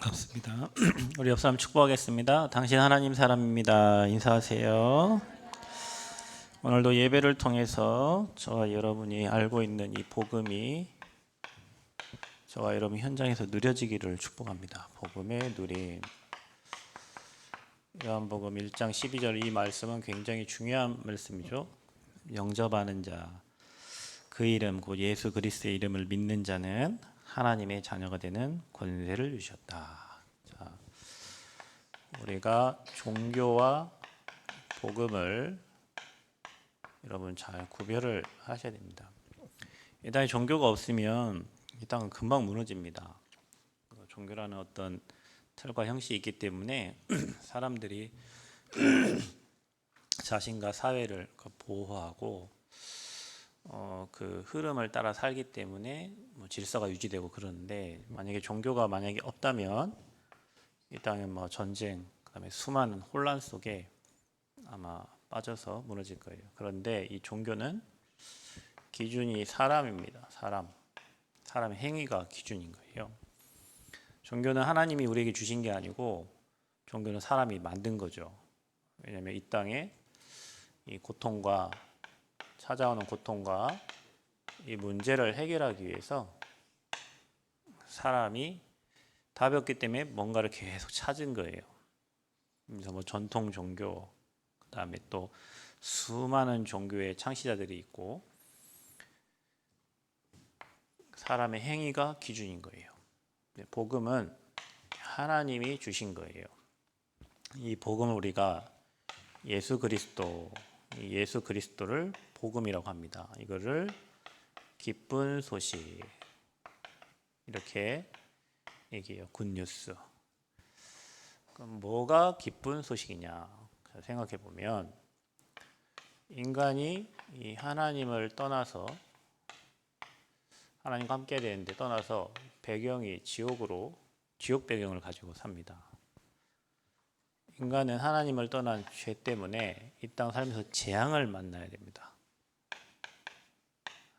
반갑습니다. 우리 옆 사람 축복하겠습니다. 당신 하나님 사람입니다. 인사하세요. 오늘도 예배를 통해서 저와 여러분이 알고 있는 이 복음이 저와 여러분 현장에서 누려지기를 축복합니다. 복음의 누림. 요한복음 1장 12절 이 말씀은 굉장히 중요한 말씀이죠. 영접하는 자, 그 이름 곧 예수 그리스도의 이름을 믿는 자는 하나님의 자녀가 되는 권세를 주셨다. 자, 우리가 종교와 복음을 여러분 잘 구별을 하셔야 됩니다. 이 땅에 종교가 없으면 이 땅은 금방 무너집니다. 종교라는 어떤 틀과 형식이 있기 때문에 사람들이 자신과 사회를 보호하고 그 흐름을 따라 살기 때문에 질서가 유지되고 그러는데, 만약에 종교가 만약에 없다면 이 땅은 전쟁, 그다음에 수많은 혼란 속에 아마 빠져서 무너질 거예요. 그런데 이 종교는 기준이 사람입니다. 사람의 행위가 기준인 거예요. 종교는 하나님이 우리에게 주신 게 아니고 종교는 사람이 만든 거죠. 왜냐하면 이 땅에 이 고통과 찾아오는 고통과 이 문제를 해결하기 위해서 사람이 답이 없기 때문에 뭔가를 계속 찾은 거예요. 그래서 전통 종교, 그다음에 또 수많은 종교의 창시자들이 있고, 사람의 행위가 기준인 거예요. 복음은 하나님이 주신 거예요. 이 복음을 우리가 예수 그리스도를 복음이라고 합니다. 이거를 기쁜 소식 이렇게 얘기해요. 굿뉴스. 그럼 뭐가 기쁜 소식이냐 생각해 보면, 인간이 이 하나님을 떠나서 하나님과 함께 되는데 떠나서 배경이 지옥 배경을 가지고 삽니다. 인간은 하나님을 떠난 죄 때문에 이 땅 살면서 재앙을 만나야 됩니다.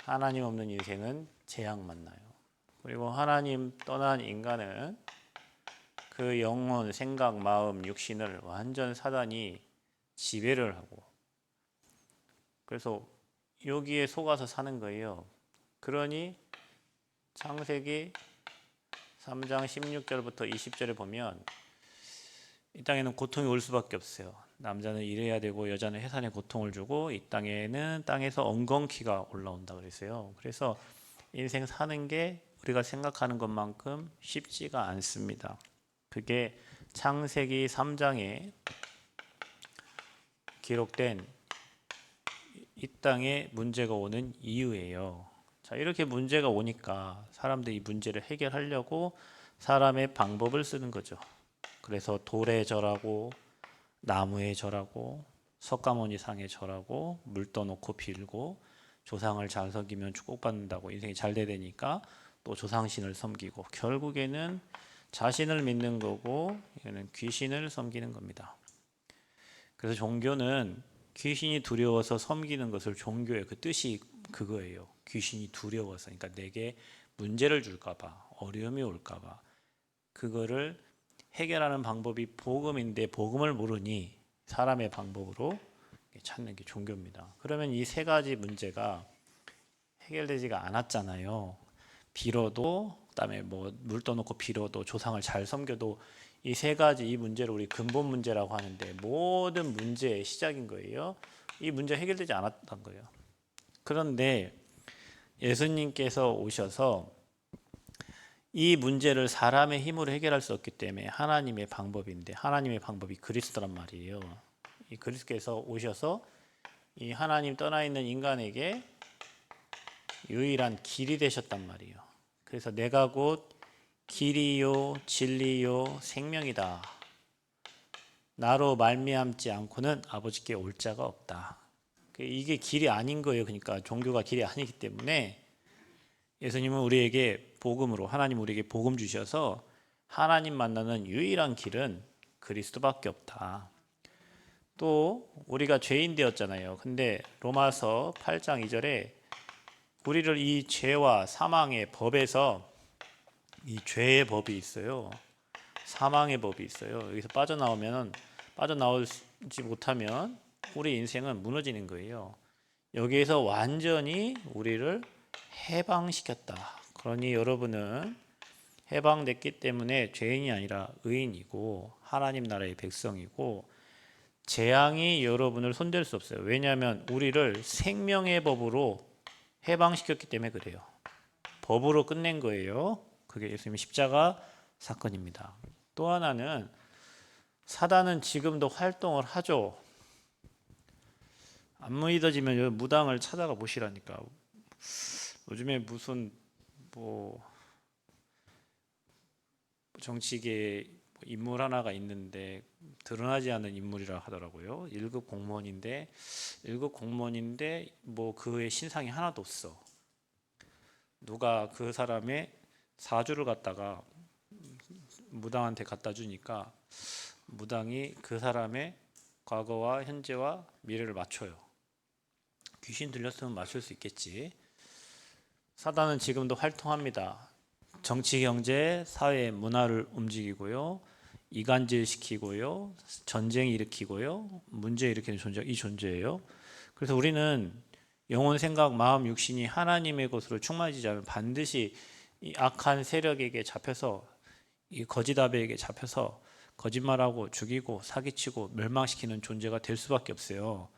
하나님 없는 인생은 재앙 만나요. 그리고 하나님 떠난 인간은 그 영혼, 생각, 마음, 육신을 완전 사단이 지배를 하고, 그래서 여기에 속아서 사는 거예요. 그러니 창세기 3장 16절부터 20절에 보면 이 땅에는 고통이 올 수밖에 없어요. 남자는 일해야 되고 여자는 해산의 고통을 주고, 이 땅에는 땅에서 엉겅퀴가 올라온다 그랬어요. 그래서 인생 사는 게 우리가 생각하는 것만큼 쉽지가 않습니다. 그게 창세기 3장에 기록된 이 땅에 문제가 오는 이유예요. 자, 이렇게 문제가 오니까 사람들이 이 문제를 해결하려고 사람의 방법을 쓰는 거죠. 그래서 돌에 절하고 나무에 절하고 석가모니 상에 절하고 물 떠놓고 빌고, 조상을 잘 섬기면 축복받는다고 인생이 잘 되니까 또 조상신을 섬기고, 결국에는 자신을 믿는 거고 이거는 귀신을 섬기는 겁니다. 그래서 종교는 귀신이 두려워서 섬기는 것을 종교의 그 뜻이 그거예요. 귀신이 두려워서, 그러니까 내게 문제를 줄까봐, 어려움이 올까봐 그거를 해결하는 방법이 복음인데, 복음을 모르니 사람의 방법으로 찾는 게 종교입니다. 그러면 이 세 가지 문제가 해결되지가 않았잖아요. 빌어도, 그다음에 물 떠놓고 빌어도, 조상을 잘 섬겨도 이 세 가지, 이 문제를 우리 근본 문제라고 하는데 모든 문제의 시작인 거예요. 이 문제 해결되지 않았던 거예요. 그런데 예수님께서 오셔서 이 문제를 사람의 힘으로 해결할 수 없기 때문에 하나님의 방법인데, 하나님의 방법이 그리스도란 말이에요. 이 그리스도께서 오셔서 이 하나님 떠나 있는 인간에게 유일한 길이 되셨단 말이에요. 그래서 내가 곧 길이요 진리요 생명이다. 나로 말미암지 않고는 아버지께 올 자가 없다. 이게 길이 아닌 거예요. 그러니까 종교가 길이 아니기 때문에 예수님은 우리에게 복음으로, 하나님 우리에게 복음 주셔서 하나님 만나는 유일한 길은 그리스도밖에 없다. 또 우리가 죄인 되었잖아요. 근데 로마서 8장 2절에 우리를 이 죄와 사망의 법에서, 이 죄의 법이 있어요. 사망의 법이 있어요. 여기서 빠져나오지 못하면 우리 인생은 무너지는 거예요. 여기에서 완전히 우리를 해방시켰다. 그러니 여러분은 해방됐기 때문에 죄인이 아니라 의인이고 하나님 나라의 백성이고 재앙이 여러분을 손댈 수 없어요. 왜냐하면 우리를 생명의 법으로 해방시켰기 때문에 그래요. 법으로 끝낸 거예요. 그게 예수님의 십자가 사건입니다. 또 하나는 사단은 지금도 활동을 하죠. 안 믿어지면 무당을 찾아가 보시라니까. 요즘에 무슨 뭐 정치계 인물 하나가 있는데 드러나지 않은 인물이라 하더라고요. 1급 공무원인데 뭐 그의 신상이 하나도 없어. 누가 그 사람의 사주를 갖다가 무당한테 갖다 주니까 무당이 그 사람의 과거와 현재와 미래를 맞춰요. 귀신 들렸으면 맞출 수 있겠지. 사단은 지금도 활동합니다. 정치, 경제, 사회, 문화를 움직이고요. 이간질 시키고요. 전쟁 일으키고요. 문제 일으키는 존재, 이 존재예요. 그래서 우리는 영혼, 생각, 마음, 육신이 하나님의 것으로 충만해지지 않으면 반드시 이 악한 세력에게 잡혀서 이 거짓아베에게 잡혀서 거짓말하고 죽이고 사기치고 멸망시키는 존재가 될 수밖에 없어요.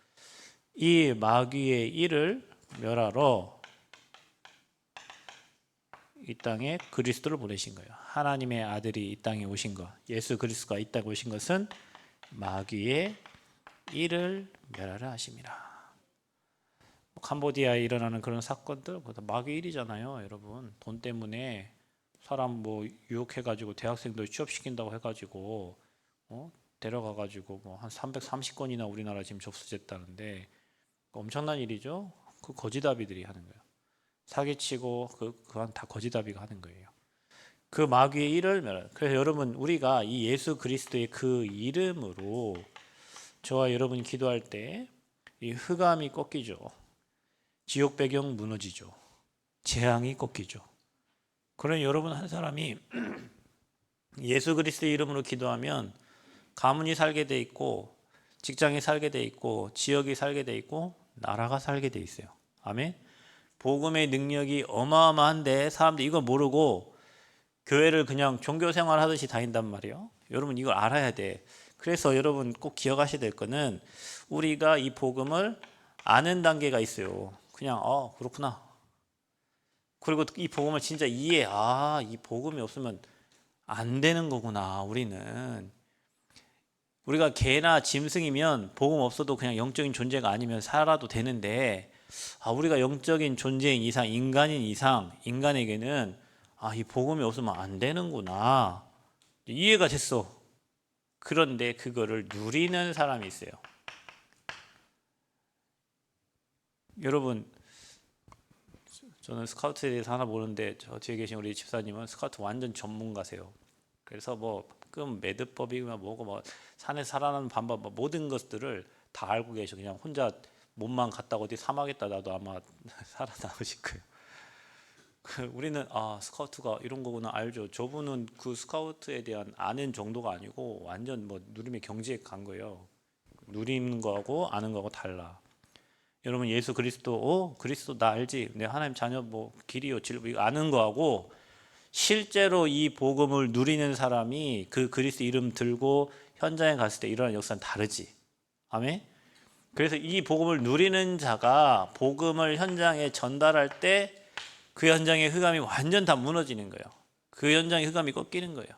이 마귀의 일을 멸하러 이 땅에 그리스도를 보내신 거예요. 하나님의 아들이 이 땅에 오신 것, 예수 그리스도가 이 땅에 오신 것은 마귀의 일을 멸하려 하심이라. 캄보디아에 일어나는 그런 사건들 마귀 일이잖아요, 여러분. 돈 때문에 사람 뭐 유혹해가지고 대학생들 취업시킨다고 해가지고 데려가가지고 뭐 한 330건이나 우리나라 지금 접수됐다는데 엄청난 일이죠. 그 거지다비들이 하는 거예요. 사기치고 그건 다 거지다비가 하는 거예요. 그 마귀의 일을 멸하라. 그래서 여러분 우리가 이 예수 그리스도의 그 이름으로 저와 여러분이 기도할 때 이 흑암이 꺾이죠. 지옥 배경 무너지죠. 재앙이 꺾이죠. 그런 여러분 한 사람이 예수 그리스도의 이름으로 기도하면 가문이 살게 돼 있고 직장이 살게 돼 있고 지역이 살게 돼 있고 나라가 살게 돼 있어요. 아멘. 복음의 능력이 어마어마한데 사람들이 이거 모르고 교회를 그냥 종교 생활 하듯이 다닌단 말이에요. 여러분 이걸 알아야 돼. 그래서 여러분 꼭 기억하셔야 될 거는 우리가 이 복음을 아는 단계가 있어요. 그냥 그렇구나. 그리고 이 복음을 진짜 이 복음이 없으면 안 되는 거구나. 우리가 개나 짐승이면 복음 없어도 그냥 영적인 존재가 아니면 살아도 되는데 우리가 영적인 존재인 이상, 인간인 이상, 인간에게는 이 복음이 없으면 안 되는구나. 이해가 됐어. 그런데 그거를 누리는 사람이 있어요. 여러분, 저는 스카우트에 대해서 하나 모르는데 저 뒤에 계신 우리 집사님은 스카우트 완전 전문가세요. 그래서 뭐 매듭법이나 뭐고 뭐 산에 살아나는 방법 뭐 모든 것들을 다 알고 계셔. 그냥 혼자 몸만 갔다 어디 사막에다 놔도 아마 살아나오실 거예요. 우리는 스카우트가 이런 거구나 알죠. 저분은 그 스카우트에 대한 아는 정도가 아니고 완전 뭐 누림의 경지에 간 거예요. 누리는 거하고 아는 거하고 달라. 여러분 예수 그리스도 그리스도 나 알지? 내 하나님 자녀 뭐 길이요 진리 이거 아는 거하고 실제로 이 복음을 누리는 사람이 그 그리스도 이름 들고 현장에 갔을 때 일어나는 역사는 다르지. 아멘. 그래서 이 복음을 누리는 자가 복음을 현장에 전달할 때 그 현장의 흑암이 완전 다 무너지는 거예요. 그 현장의 흑암이 꺾이는 거예요.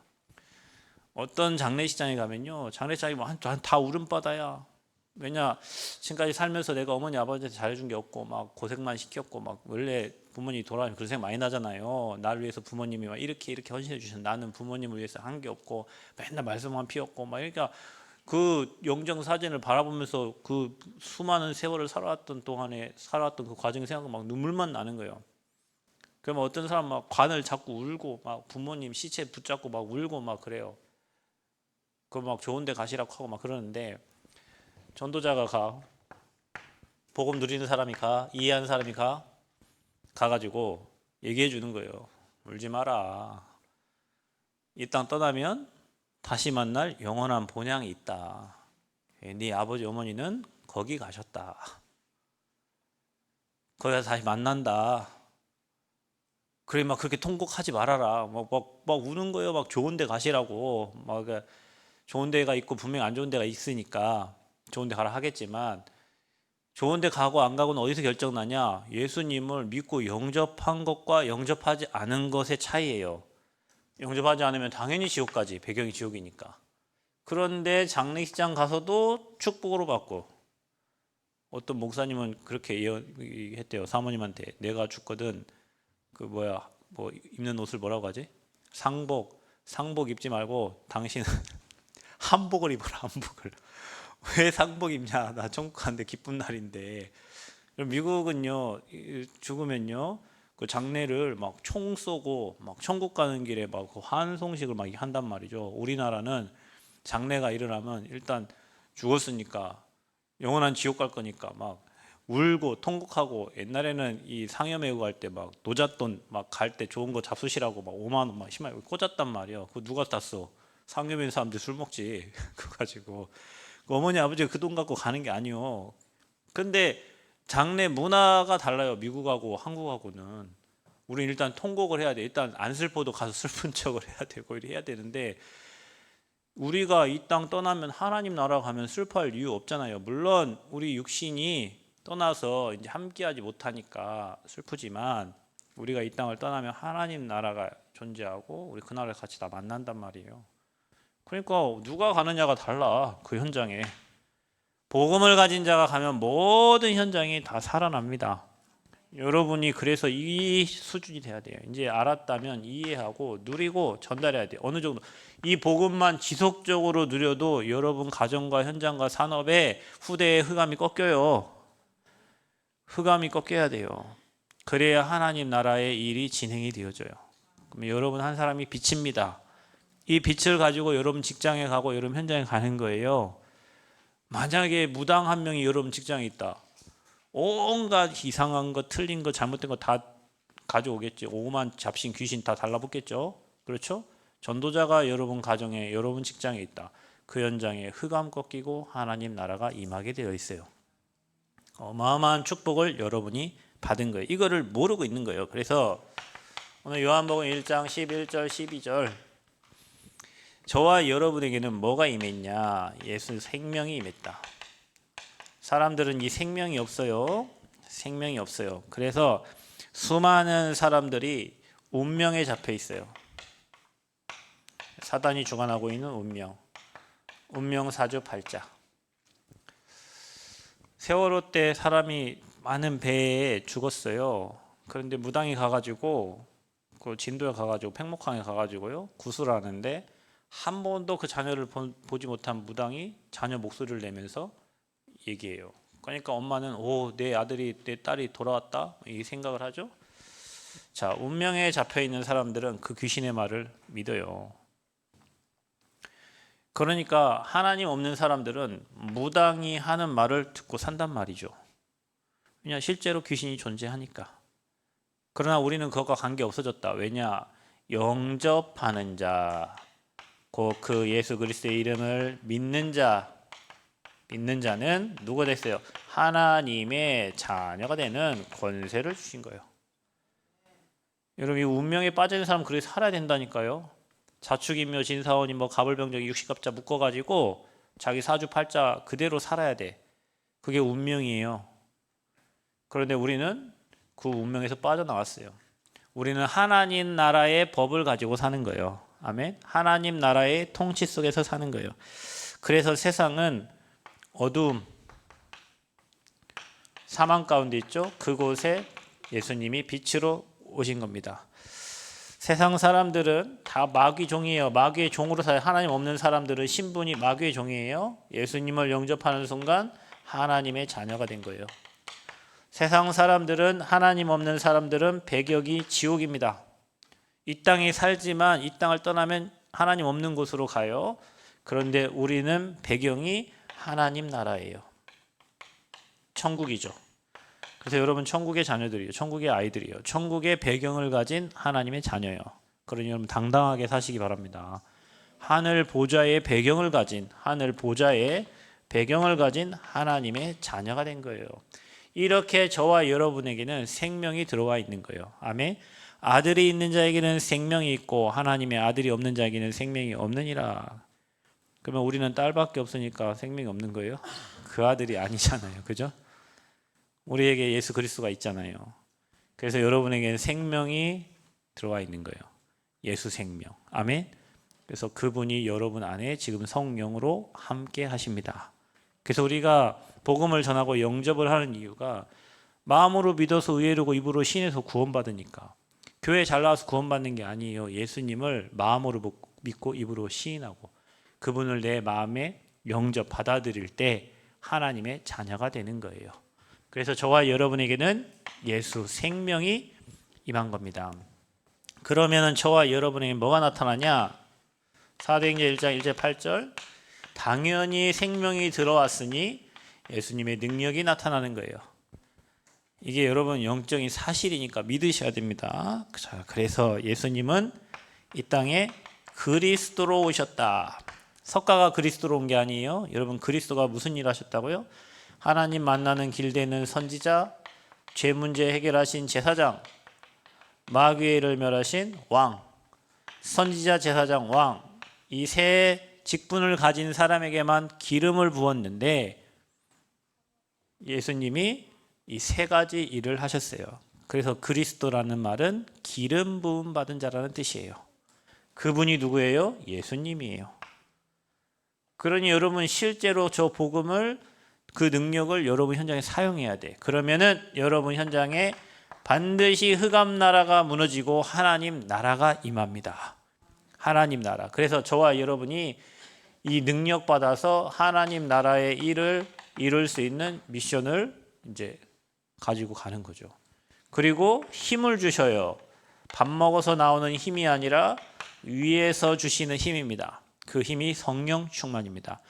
어떤 장례식장에 가면요, 장례식장이 다 울음바다야. 왜냐, 지금까지 살면서 내가 어머니 아버지한테 잘해준 게 없고 막 고생만 시켰고 막 원래 부모님이 돌아가면 그런 생각 많이 나잖아요. 나를 위해서 부모님이 막 이렇게 헌신해 주신 나는 부모님을 위해서 한 게 없고 맨날 말씀만 피웠고 막 그러니까 그 영정 사진을 바라보면서 그 수많은 세월을 살아왔던 동안에 살아왔던 그 과정을 생각하면 막 눈물만 나는 거예요. 그러면 어떤 사람 막 관을 잡고 울고 막 부모님 시체 붙잡고 막 울고 막 그래요. 그 막 좋은데 가시라고 하고 막 그러는데 전도자가 복음 누리는 사람이 이해하는 사람이 가가지고 얘기해 주는 거예요. 울지 마라. 이 땅 떠나면 다시 만날 영원한 본향이 있다. 네 아버지 어머니는 거기 가셨다. 거기 가서 다시 만난다. 그래 막 그렇게 통곡하지 말아라. 막 우는 거예요. 막 좋은 데 가시라고. 막 좋은 데가 있고 분명히 안 좋은 데가 있으니까 좋은 데 가라 하겠지만 좋은 데 가고 안 가고는 어디서 결정나냐? 예수님을 믿고 영접한 것과 영접하지 않은 것의 차이예요. 영접하지 않으면 당연히 지옥 가지. 배경이 지옥이니까. 그런데 장례식장 가서도 축복으로 받고 어떤 목사님은 그렇게 했대요. 사모님한테 내가 죽거든 뭐 입는 옷을 뭐라고 하지? 상복 입지 말고 당신은 한복을 입어라. 한복을. 왜 상복 입냐? 나 천국 가는데 기쁜 날인데. 미국은요 죽으면요 그 장례를 막 총 쏘고 막 천국 가는 길에 막 그 환송식을 막 한단 말이죠. 우리나라는 장례가 일어나면 일단 죽었으니까 영원한 지옥 갈 거니까 막 울고 통곡하고 옛날에는 이 상여 메고 갈 때 막 노잣돈 막 갈 때 좋은 거 잡수시라고 막 5만 원 막 10만 원 꽂았단 말이야. 그거 누가 땄어? 상여 메는 사람들 술 먹지. 그거 가지고 그 어머니 아버지가 그 돈 갖고 가는 게 아니요. 근데 장례 문화가 달라요. 미국하고 한국하고는. 우리는 일단 통곡을 해야 돼. 일단 안 슬퍼도 가서 슬픈 척을 해야 되고 이래 해야 되는데 우리가 이 땅 떠나면 하나님 나라 가면 슬퍼할 이유 없잖아요. 물론 우리 육신이 떠나서 이제 함께하지 못하니까 슬프지만 우리가 이 땅을 떠나면 하나님 나라가 존재하고 우리 그 나라를 같이 다 만난단 말이에요. 그러니까 누가 가느냐가 달라. 그 현장에 복음을 가진 자가 가면 모든 현장이 다 살아납니다. 여러분이 그래서 이 수준이 돼야 돼요. 이제 알았다면 이해하고 누리고 전달해야 돼요. 어느 정도 이 복음만 지속적으로 누려도 여러분 가정과 현장과 산업에 후대의 흑암이 꺾여요. 흑암이 꺾여야 돼요. 그래야 하나님 나라의 일이 진행이 되어져요. 그럼 여러분 한 사람이 빛입니다. 이 빛을 가지고 여러분 직장에 가고 여러분 현장에 가는 거예요. 만약에 무당 한 명이 여러분 직장에 있다. 온갖 이상한 거, 틀린 거, 잘못된 거 다 가져오겠지. 오만 잡신 귀신 다 달라붙겠죠. 그렇죠? 전도자가 여러분 가정에, 여러분 직장에 있다. 그 현장에 흑암 꺾이고 하나님 나라가 임하게 되어 있어요. 어마어마한 축복을 여러분이 받은 거예요. 이거를 모르고 있는 거예요. 그래서 오늘 요한복음 1장 11절 12절 저와 여러분에게는 뭐가 임했냐? 예수 생명이 임했다. 사람들은 이 생명이 없어요. 생명이 없어요. 그래서 수많은 사람들이 운명에 잡혀 있어요. 사단이 주관하고 있는 운명. 운명 사주팔자. 세월호 때 사람이 많은 배에 죽었어요. 그런데 무당이 가가지고 그 진도에 가가지고 팽목항에 가가지고요 구슬을 하는데 한 번도 그 자녀를 보지 못한 무당이 자녀 목소리를 내면서 얘기해요. 그러니까 엄마는 내 아들이 내 딸이 돌아왔다 이 생각을 하죠. 자, 운명에 잡혀 있는 사람들은 그 귀신의 말을 믿어요. 그러니까 하나님 없는 사람들은 무당이 하는 말을 듣고 산단 말이죠. 왜냐 실제로 귀신이 존재하니까. 그러나 우리는 그것과 관계 없어졌다. 왜냐 영접하는 자, 곧 그 예수 그리스도의 이름을 믿는 자는 누가 됐어요? 하나님의 자녀가 되는 권세를 주신 거예요. 여러분 이 운명에 빠져 있는 사람 그렇게 살아야 된다니까요. 자축인묘 진사원이 가불병정이 60갑자 묶어가지고 자기 사주팔자 그대로 살아야 돼. 그게 운명이에요. 그런데 우리는 그 운명에서 빠져나왔어요. 우리는 하나님 나라의 법을 가지고 사는 거예요. 아멘. 하나님 나라의 통치 속에서 사는 거예요. 그래서 세상은 어두움, 사망 가운데 있죠. 그곳에 예수님이 빛으로 오신 겁니다. 세상 사람들은 다 마귀 종이에요. 마귀의 종으로 살아요. 하나님 없는 사람들은 신분이 마귀의 종이에요. 예수님을 영접하는 순간 하나님의 자녀가 된 거예요. 세상 사람들은 하나님 없는 사람들은 배경이 지옥입니다. 이 땅에 살지만 이 땅을 떠나면 하나님 없는 곳으로 가요. 그런데 우리는 배경이 하나님 나라예요. 천국이죠. 그래서 여러분 천국의 자녀들이에요. 천국의 아이들이에요. 천국의 배경을 가진 하나님의 자녀예요. 그러니 여러분 당당하게 사시기 바랍니다. 하늘 보좌의 배경을 가진 하나님의 자녀가 된 거예요. 이렇게 저와 여러분에게는 생명이 들어와 있는 거예요. 아멘. 아들이 있는 자에게는 생명이 있고 하나님의 아들이 없는 자에게는 생명이 없느니라. 그러면 우리는 딸밖에 없으니까 생명이 없는 거예요? 그 아들이 아니잖아요. 그죠? 우리에게 예수 그리스도가 있잖아요. 그래서 여러분에게는 생명이 들어와 있는 거예요. 예수 생명. 아멘. 그래서 그분이 여러분 안에 지금 성령으로 함께 하십니다. 그래서 우리가 복음을 전하고 영접을 하는 이유가 마음으로 믿어서 의뢰하고 입으로 신에서 구원받으니까. 교회 잘 나와서 구원받는 게 아니에요. 예수님을 마음으로 믿고 입으로 시인하고 그분을 내 마음에 영접 받아들일 때 하나님의 자녀가 되는 거예요. 그래서 저와 여러분에게는 예수 생명이 임한 겁니다. 그러면은 저와 여러분에게 뭐가 나타나냐? 사도행전 1장 1절 8절 당연히 생명이 들어왔으니 예수님의 능력이 나타나는 거예요. 이게 여러분 영적인 사실이니까 믿으셔야 됩니다. 자, 그래서 예수님은 이 땅에 그리스도로 오셨다. 석가가 그리스도로 온 게 아니에요. 여러분 그리스도가 무슨 일 하셨다고요? 하나님 만나는 길 되는 선지자, 죄 문제 해결하신 제사장, 마귀를 멸하신 왕, 선지자, 제사장, 왕, 이 세 직분을 가진 사람에게만 기름을 부었는데 예수님이 이 세 가지 일을 하셨어요. 그래서 그리스도라는 말은 기름 부음 받은 자라는 뜻이에요. 그분이 누구예요? 예수님이에요. 그러니 여러분 실제로 저 복음을 그 능력을 여러분 현장에 사용해야 돼. 그러면은 여러분 현장에 반드시 흑암 나라가 무너지고 하나님 나라가 임합니다. 하나님 나라. 그래서 저와 여러분이 이 능력 받아서 하나님 나라의 일을 이룰 수 있는 미션을 이제 가지고 가는 거죠. 그리고 힘을 주셔요. 밥 먹어서 나오는 힘이 아니라 위에서 주시는 힘입니다. 그 힘이 성령 충만입니다.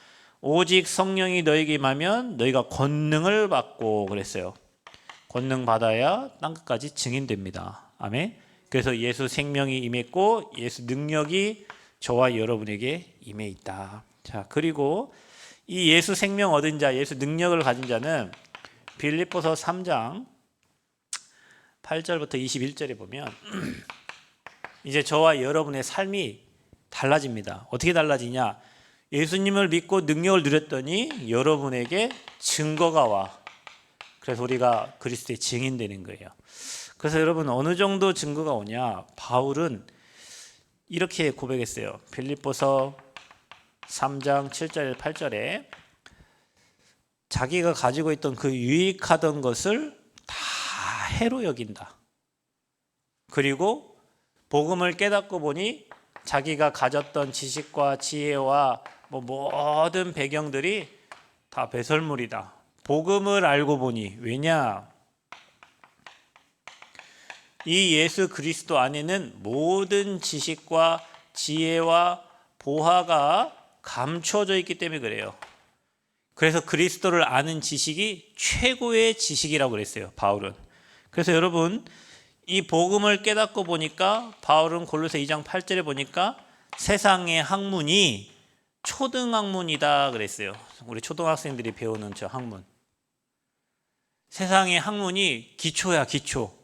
오직 성령이 너에게 임하면 너희가 권능을 받고 그랬어요. 권능 받아야 땅끝까지 증인됩니다. 아멘. 그래서 예수 생명이 임했고 예수 능력이 저와 여러분에게 임해 있다. 자, 그리고 이 예수 생명 얻은 자, 예수 능력을 가진 자는 빌립보서 3장 8절부터 21절에 보면 이제 저와 여러분의 삶이 달라집니다. 어떻게 달라지냐? 예수님을 믿고 능력을 누렸더니 여러분에게 증거가 와. 그래서 우리가 그리스도의 증인되는 거예요. 그래서 여러분 어느 정도 증거가 오냐? 바울은 이렇게 고백했어요. 빌립보서 3장 7절 8절에 자기가 가지고 있던 그 유익하던 것을 다 해로 여긴다. 그리고 복음을 깨닫고 보니 자기가 가졌던 지식과 지혜와 모든 배경들이 다 배설물이다. 복음을 알고 보니 왜냐? 이 예수 그리스도 안에는 모든 지식과 지혜와 보화가 감춰져 있기 때문에 그래요. 그래서 그리스도를 아는 지식이 최고의 지식이라고 그랬어요, 바울은. 그래서 여러분 이 복음을 깨닫고 보니까 바울은 골로새 2장 8절에 보니까 세상의 학문이 초등학문이다 그랬어요. 우리 초등학생들이 배우는 저 학문. 세상의 학문이 기초야, 기초.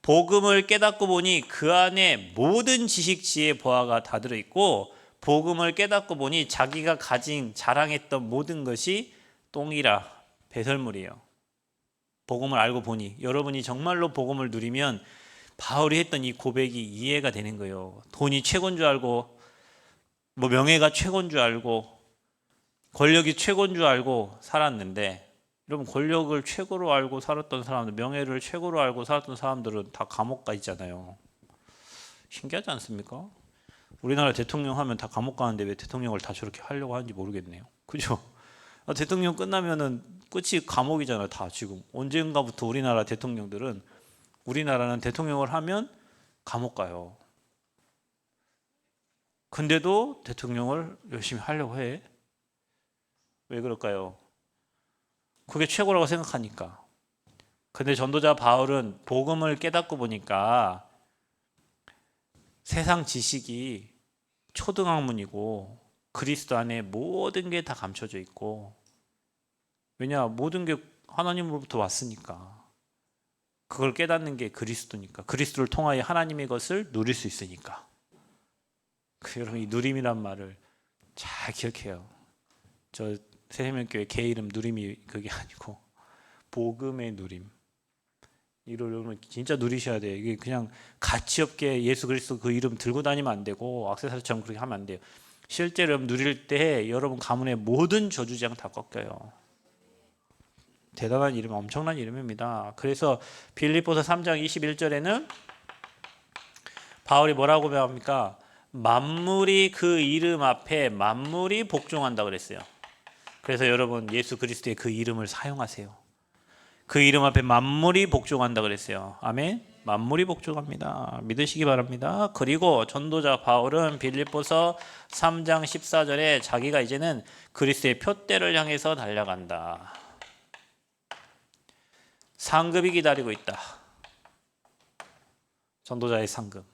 복음을 깨닫고 보니 그 안에 모든 지식, 지혜, 보화가 다 들어있고 복음을 깨닫고 보니 자기가 가진 자랑했던 모든 것이 똥이라 배설물이에요. 복음을 알고 보니 여러분이 정말로 복음을 누리면 바울이 했던 이 고백이 이해가 되는 거예요. 돈이 최고인 줄 알고 명예가 최고인 줄 알고 권력이 최고인 줄 알고 살았는데 여러분 권력을 최고로 알고 살았던 사람들, 명예를 최고로 알고 살았던 사람들은 다 감옥 가 있잖아요. 신기하지 않습니까? 우리나라 대통령 하면 다 감옥 가는데 왜 대통령을 다 저렇게 하려고 하는지 모르겠네요. 그죠? 대통령 끝나면은 끝이 감옥이잖아요. 다 지금 언젠가부터 우리나라 대통령들은 우리나라는 대통령을 하면 감옥 가요. 근데도 대통령을 열심히 하려고 해. 왜 그럴까요? 그게 최고라고 생각하니까. 근데 전도자 바울은 복음을 깨닫고 보니까 세상 지식이 초등학문이고 그리스도 안에 모든 게 다 감춰져 있고, 왜냐, 모든 게 하나님으로부터 왔으니까. 그걸 깨닫는 게 그리스도니까. 그리스도를 통하여 하나님의 것을 누릴 수 있으니까. 여러분, 이 누림이란 말을 잘 기억해요. 저 새생명교회 개 이름 누림이 그게 아니고 복음의 누림. 이걸 여러분 진짜 누리셔야 돼요. 이게 그냥 가치 없게 예수 그리스도 그 이름 들고 다니면 안 되고 액세서리처럼 그렇게 하면 안 돼요. 실제로 누릴 때 여러분 가문의 모든 저주장 다 꺾여요. 대단한 이름, 엄청난 이름입니다. 그래서 빌립보서 3장 21절에는 바울이 뭐라고 배웁니까? 만물이 그 이름 앞에 만물이 복종한다 그랬어요. 그래서 여러분 예수 그리스도의 그 이름을 사용하세요. 그 이름 앞에 만물이 복종한다 그랬어요. 아멘. 만물이 복종합니다. 믿으시기 바랍니다. 그리고 전도자 바울은 빌립보서 3장 14절에 자기가 이제는 그리스도의 푯대를 향해서 달려간다. 상급이 기다리고 있다. 전도자의 상급.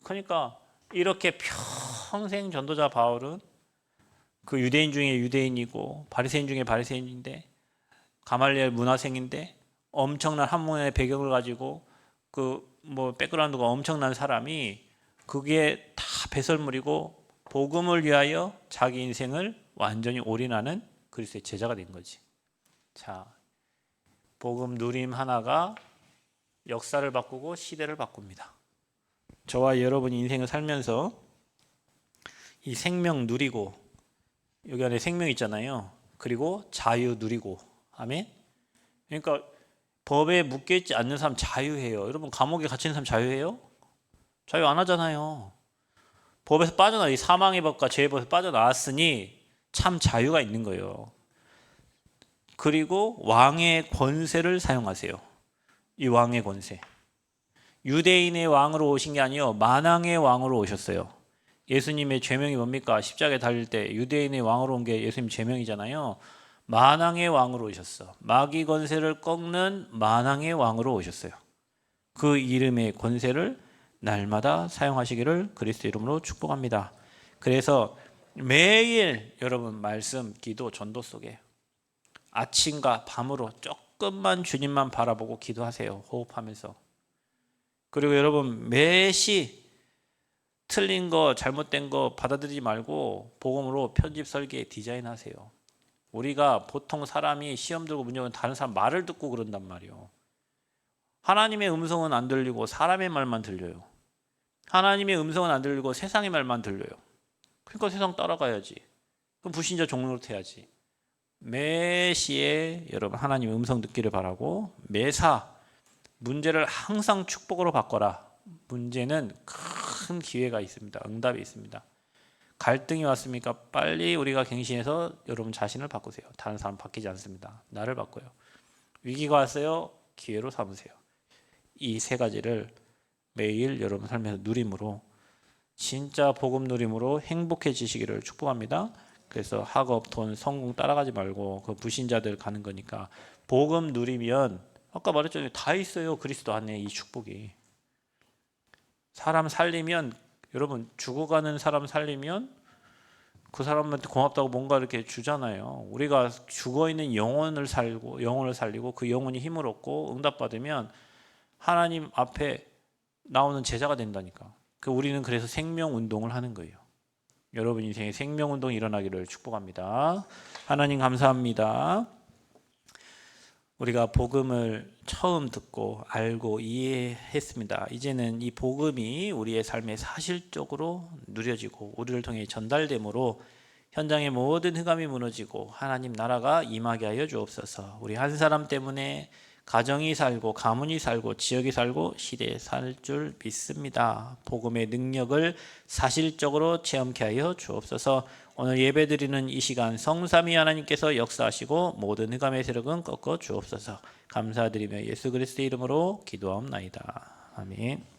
그러니까 이렇게 평생 전도자 바울은 그 유대인 중에 유대인이고 바리새인 중에 바리새인인데 가말리엘 문화생인데 엄청난 학문의 배경을 가지고 그 뭐 백그라운드가 엄청난 사람이 그게 다 배설물이고 복음을 위하여 자기 인생을 완전히 올인하는 그리스도의 제자가 된 거지. 자, 복음 누림 하나가 역사를 바꾸고 시대를 바꿉니다. 저와 여러분이 인생을 살면서 이 생명 누리고, 여기 안에 생명 있잖아요. 그리고 자유 누리고. 아멘. 그러니까 법에 묶여있지 않는 사람 자유해요. 여러분 감옥에 갇힌 사람 자유해요? 자유 안 하잖아요. 법에서 빠져나, 이 사망의 법과 죄의 법에서 빠져나왔으니 참 자유가 있는 거예요. 그리고 왕의 권세를 사용하세요. 이 왕의 권세. 유대인의 왕으로 오신 게 아니요, 만왕의 왕으로 오셨어요. 예수님의 죄명이 뭡니까? 십자가에 달릴 때 유대인의 왕으로 온 게 예수님 죄명이잖아요. 만왕의 왕으로 오셨어. 마귀 권세를 꺾는 만왕의 왕으로 오셨어요. 그 이름의 권세를 날마다 사용하시기를 그리스도 이름으로 축복합니다. 그래서 매일 여러분 말씀, 기도, 전도 속에 아침과 밤으로 조금만 주님만 바라보고 기도하세요. 호흡하면서. 그리고 여러분 매시 틀린 거, 잘못된 거 받아들이지 말고 복음으로 편집, 설계, 디자인하세요. 우리가 보통 사람이 시험 들고 문제 오면 다른 사람 말을 듣고 그런단 말이에요. 하나님의 음성은 안 들리고 사람의 말만 들려요. 하나님의 음성은 안 들리고 세상의 말만 들려요. 그러니까 세상 따라가야지. 그럼 불신자 종로를 해야지. 매시에 여러분 하나님의 음성 듣기를 바라고, 매사 문제를 항상 축복으로 바꿔라. 문제는 큰 기회가 있습니다. 응답이 있습니다. 갈등이 왔습니까? 빨리 우리가 갱신해서 여러분 자신을 바꾸세요. 다른 사람 바뀌지 않습니다. 나를 바꿔요. 위기가 왔어요. 기회로 삼으세요. 이 세 가지를 매일 여러분 삶에서 누림으로, 진짜 복음 누림으로 행복해지시기를 축복합니다. 그래서 학업, 돈, 성공 따라가지 말고 그 불신자들 가는 거니까 복음 누리면 아까 말했잖아요. 다 있어요. 그리스도 안에 이 축복이. 사람 살리면, 여러분 죽어가는 사람 살리면 그 사람한테 고맙다고 뭔가 이렇게 주잖아요. 우리가 죽어있는 영혼을 살리고 그 영혼이 힘을 얻고 응답받으면 하나님 앞에 나오는 제자가 된다니까. 우리는 그래서 생명운동을 하는 거예요. 여러분 인생에 생명운동이 일어나기를 축복합니다. 하나님 감사합니다. 우리가 복음을 처음 듣고 알고 이해했습니다. 이제는 이 복음이 우리의 삶에 사실적으로 누려지고 우리를 통해 전달됨으로 현장의 모든 흑암이 무너지고 하나님 나라가 임하게 하여 주옵소서. 우리 한 사람 때문에 가정이 살고 가문이 살고 지역이 살고 시대에 살 줄 믿습니다. 복음의 능력을 사실적으로 체험케 하여 주옵소서. 오늘 예배드리는 이 시간 성삼위 하나님께서 역사하시고 모든 흑암의 세력은 꺾어 주옵소서. 감사드리며 예수 그리스도의 이름으로 기도하옵나이다. 아멘.